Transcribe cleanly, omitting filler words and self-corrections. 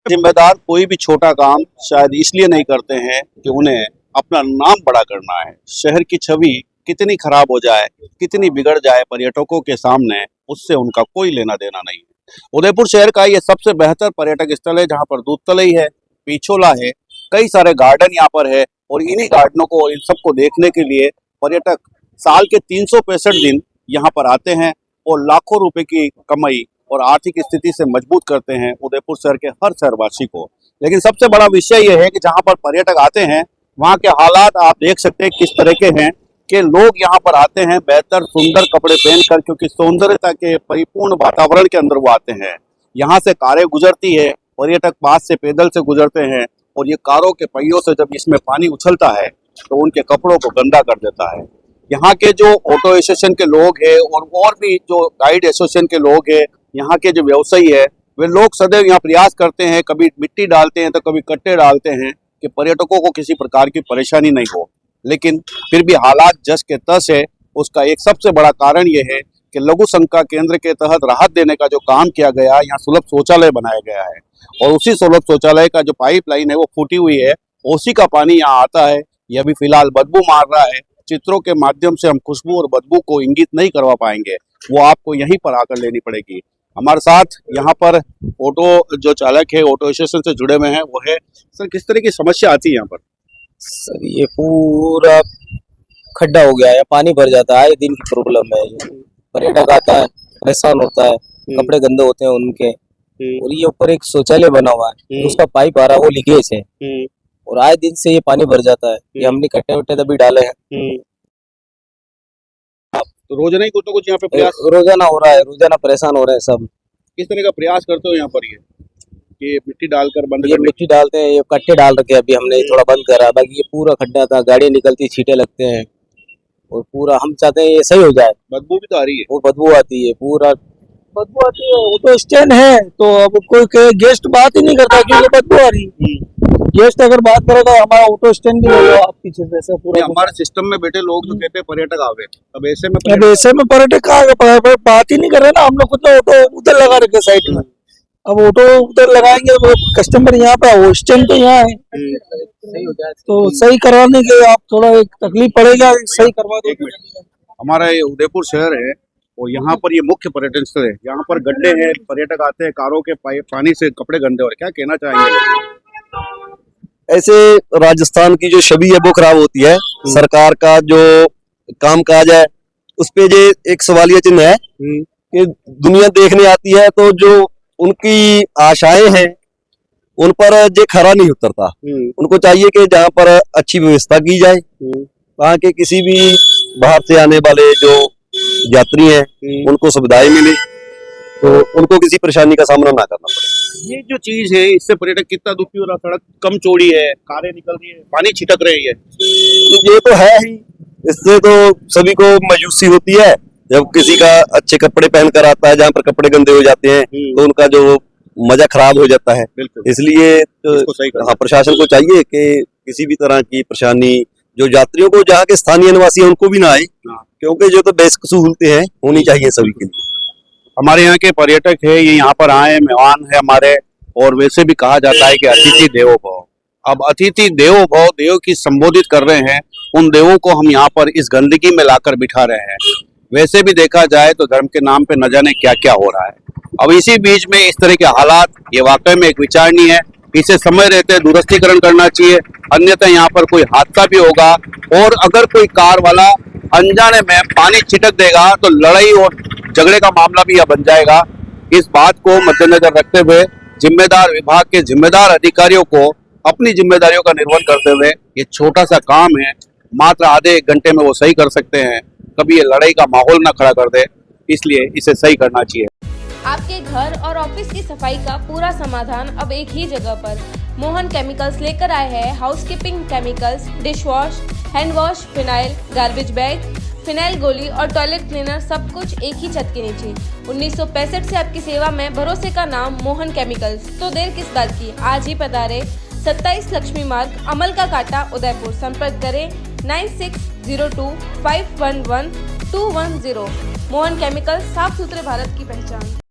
जिम्मेदार कोई भी छोटा काम शायद इसलिए नहीं करते हैं कि उन्हें अपना नाम बड़ा करना है। शहर की छवि कितनी खराब हो जाए, कितनी बिगड़ जाए पर्यटकों के सामने, उससे उनका कोई लेना देना नहीं है। उदयपुर शहर का ये सबसे बेहतर पर्यटक स्थल है, जहाँ पर दूध तलई है, पिछोला है, कई सारे गार्डन यहाँ पर है और इन्हीं गार्डनों को, इन सबको देखने के लिए पर्यटक साल के 365 दिन यहाँ पर आते हैं और लाखों रुपए की कमाई और आर्थिक स्थिति से मजबूत करते हैं उदयपुर शहर के हर शहरवासी को। लेकिन सबसे बड़ा विषय यह है कि जहाँ पर पर्यटक आते हैं वहाँ के हालात आप देख सकते हैं किस तरह के हैं कि लोग यहाँ पर आते हैं बेहतर सुंदर कपड़े पहनकर, क्योंकि सौंदर्यता के परिपूर्ण वातावरण के अंदर वो आते हैं। यहाँ से कारें गुजरती है, पर्यटक पास से पैदल से गुजरते हैं और ये कारों के पहियों से जब इसमें पानी उछलता है तो उनके कपड़ों को गंदा कर देता है। यहाँ के जो ऑटो एसोसिएशन के लोग हैं और भी जो गाइड एसोसिएशन के लोग हैं, यहाँ के जो व्यवसायी है, वे लोग सदैव यहाँ प्रयास करते हैं, कभी मिट्टी डालते हैं तो कभी कट्टे डालते हैं कि पर्यटकों को किसी प्रकार की परेशानी नहीं हो। लेकिन फिर भी हालात जस के तस है। उसका एक सबसे बड़ा कारण यह है कि लघु शंका केंद्र के तहत राहत देने का जो काम किया गया, यहाँ सुलभ शौचालय बनाया गया है और उसी सुलभ शौचालय का जो पाइपलाइन है वो फूटी हुई है, उसी का पानी यहाँ आता है। यह भी फिलहाल बदबू मार रहा है। चित्रों के माध्यम से हम खुशबू और बदबू को इंगित नहीं करवा पाएंगे, वो आपको यहीं पर आकर लेनी पड़ेगी। हमारे साथ यहाँ पर ऑटो जो चालक है, ऑटो एसोसिएशन से जुड़े हुए हैं, वो है सर, किस तरह की समस्या आती है यहाँ पर? सर ये पूरा खड्डा हो गया है, पानी भर जाता है, दिन की प्रॉब्लम है। पर्यटक आता है, परेशान होता है, कपड़े गंदे होते हैं उनके। और ये ऊपर एक शौचालय बना हुआ है, उसका पाइप आ रहा है, वो लीकेज है और आए दिन से ये पानी भर जाता है। ये हमने कट्टे वट्टे तभी डाले हैं। तो रोजाना ही कुछ ना कुछ यहाँ पे प्रयास रोजाना हो रहा है, रोजाना परेशान हो रहे हैं सब। किस तरह का प्रयास करते हो यहाँ पर? ये मिट्टी डालकर बंद, ये मिट्टी डालते हैं, ये कट्टे डाल रखे हैं, अभी हमने थोड़ा बंद करा। बाकी ये पूरा खड्डा था, गाड़ी निकलती, छींटे लगते हैं और पूरा हम चाहते हैं ये सही हो जाए। बदबू भी तो आ रही है, वो बदबू आती है, पूरा बदबू आती है। वो तो स्टैंड है, तो अब कोई गेस्ट बात ही नहीं करता क्योंकि बदबू आ रही है। गेस्ट अगर बात करेगा, हमारा ऑटो स्टैंड भी होगा आप पीछे से पूरा। हमारे सिस्टम में बैठे लोग जो कहते हैं पर्यटक आवे, अब ऐसे में पर्यटक बात ही नहीं कर रहे ना। हम लोग खुद ऑटो उधर लगा रखे साइड में, अब ऑटो उधर लगाएंगे वो कस्टमर यहाँ पे, वो स्टैंड तो यहाँ है। सही हो जाए तो सही करवाने के आप थोड़ा एक तकलीफ पड़ेगा, सही करवा दो। हमारा ये उदयपुर शहर है और यहाँ पर ये मुख्य पर्यटन स्थल है। यहाँ पर गड्ढे हैं, पर्यटक आते हैं, कारों के पानी से कपड़े गंदे हो रहे। क्या कहना चाहेंगे? ऐसे राजस्थान की जो छवि है वो खराब होती है। सरकार का जो कामकाज है उस पे ये एक सवालिया चिन्ह है कि दुनिया देखने आती है तो जो उनकी आशाएं हैं उन पर ये खरा नहीं उतरता। उनको चाहिए कि जहाँ पर अच्छी व्यवस्था की जाए, वहाँ के किसी भी बाहर से आने वाले जो यात्री हैं उनको सुविधाएं मिले, तो उनको किसी परेशानी का सामना ना करना पड़े। ये जो चीज है इससे पर्यटक कितना दुखी हो रहा। सड़क कम चौड़ी है, कारें निकल रही है, पानी छिटक रही है, तो ये तो है ही। इससे तो सभी को मायूसी होती है जब किसी का अच्छे कपड़े पहनकर आता है, जहाँ पर कपड़े गंदे हो जाते हैं तो उनका जो मजा खराब हो जाता है। इसलिए तो प्रशासन को चाहिए कि किसी भी तरह की परेशानी जो यात्रियों को, जहाँ के स्थानीय निवासी हैं उनको भी ना आए, क्योंकि जो तो बेसिक सहूलतें हैं होनी चाहिए सभी के लिए। हमारे यहाँ के पर्यटक है, ये यहाँ पर आए मेहमान है हमारे, और वैसे भी कहा जाता है कि अतिथि देवो भव। अब अतिथि देवो भव, देव की संबोधित कर रहे हैं, उन देवों को हम यहाँ पर इस गंदगी में लाकर बिठा रहे हैं। वैसे भी देखा जाए तो धर्म के नाम पे न जाने क्या क्या हो रहा है। अब इसी बीच में इस तरह के हालात, ये वाकई में एक विचारणीय है। इसे समय रहते दुरुस्तीकरण करना चाहिए, अन्यथा यहाँ पर कोई हादसा भी होगा और अगर कोई कार वाला अनजाने में पानी छिटक देगा तो लड़ाई और झगड़े का मामला भी यह बन जाएगा। इस बात को मद्देनजर रखते हुए जिम्मेदार विभाग के जिम्मेदार अधिकारियों को अपनी जिम्मेदारियों का निर्वहन करते हुए, ये छोटा सा काम है, मात्र आधे एक घंटे में वो सही कर सकते हैं। कभी ये लड़ाई का माहौल ना खड़ा कर दे, इसलिए इसे सही करना चाहिए। आपके घर और ऑफिस की सफाई का पूरा समाधान अब एक ही जगह पर। मोहन केमिकल्स लेकर आए हैं housekeeping chemicals, dish wash, hand wash, phenyl, garbage bag, phenyl गोली और टॉयलेट क्लीनर, सब कुछ एक ही छत के नीचे। 1965 से आपकी सेवा में, भरोसे का नाम मोहन केमिकल्स। तो देर किस बात की, आज ही पधारे। 27 लक्ष्मी मार्ग, अमल का कांटा, उदयपुर। संपर्क करें 9602 511 210। मोहन केमिकल्स, साफ सुथरे भारत की पहचान।